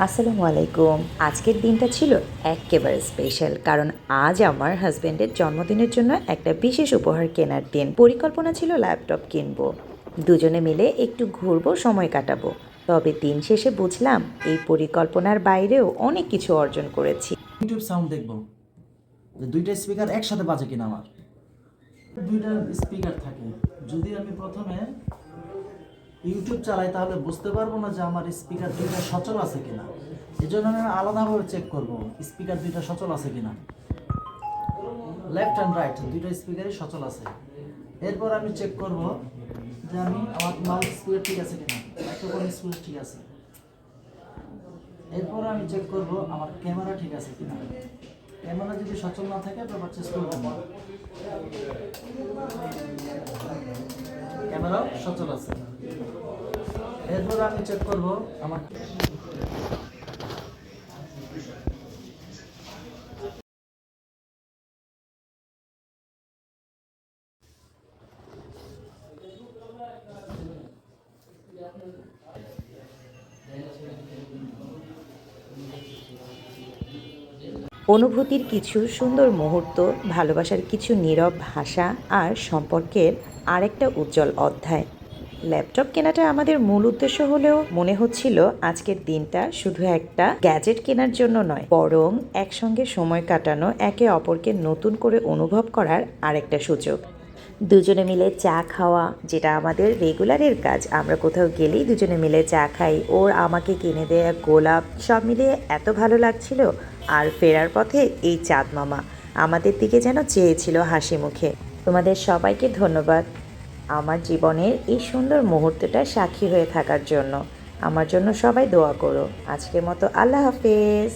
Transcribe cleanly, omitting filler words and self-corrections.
আসসালামু আলাইকুম। আজকের দিনটা ছিল এক্কেবারে স্পেশাল, কারণ আজ আমার হাজব্যান্ডের জন্মদিনের জন্য একটা বিশেষ উপহার কেনার দিন। পরিকল্পনা ছিল ল্যাপটপ কিনবো, দুজনে মিলে একটু ঘুরবো, সময় কাটাবো। তবে দিন শেষে বুঝলাম এই পরিকল্পনার বাইরেও অনেক কিছু অর্জন করেছি। ইউটিউব সাউন্ড দেখবো যে দুইটা স্পিকার একসাথে বাজে কিনা। আমার দুইটা স্পিকার থাকে, যদি আমি প্রথমে ইউটিউব চালাই তাহলে বুঝতে পারবো না যে আমার স্পিকার দুইটা সচল আছে কিনা। এই জন্য আমি আলাদাভাবে চেক করব স্পিকার দুইটা সচল আছে কিনা। লেফট অ্যান্ড রাইট দুইটা স্পিকারই সচল আছে। এরপর আমি চেক করব যে আমার মাউস স্পিকার ঠিক আছে কিনা, মাইক্রোফোন স্পিকার ঠিক আছে। এরপর আমি চেক করব আমার ক্যামেরা ঠিক আছে কিনা। ক্যামেরা যদি সচল না থাকে তারপর চেক করব ক্যামেরাও সচল আছে। এরপর আমি চেক করব আমার অনুভূতির কিছু সুন্দর মুহূর্ত, ভালোবাসার কিছু নীরব ভাষা, আর সম্পর্কের আরেকটা উজ্জ্বল অধ্যায়। ল্যাপটপ কেনাটা আমাদের মূল উদ্দেশ্য হলেও মনে হচ্ছিল আজকের দিনটা শুধু একটা গ্যাজেট কেনার জন্য নয়, বরং একসঙ্গে সময় কাটানো, একে অপরকে নতুন করে অনুভব করার আরেকটা সুযোগ। দুজনে মিলে চা খাওয়া, যেটা আমাদের রেগুলারের কাজ। আমরা কোথাও গেলেই দুজনে মিলে চা খাই, ওর আমাকে কিনে দেয়া গোলাপ, সব মিলিয়ে এত ভালো লাগছিল। আর ফেরার পথে এই চাঁদ মামা আমাদের দিকে যেন চেয়েছিল হাসি মুখে। তোমাদের সবাইকে ধন্যবাদ আমার জীবনের এই সুন্দর মুহূর্তটা সাক্ষী হয়ে থাকার জন্য। আমার জন্য সবাই দোয়া করো। আজকের মতো আল্লাহ হাফেজ।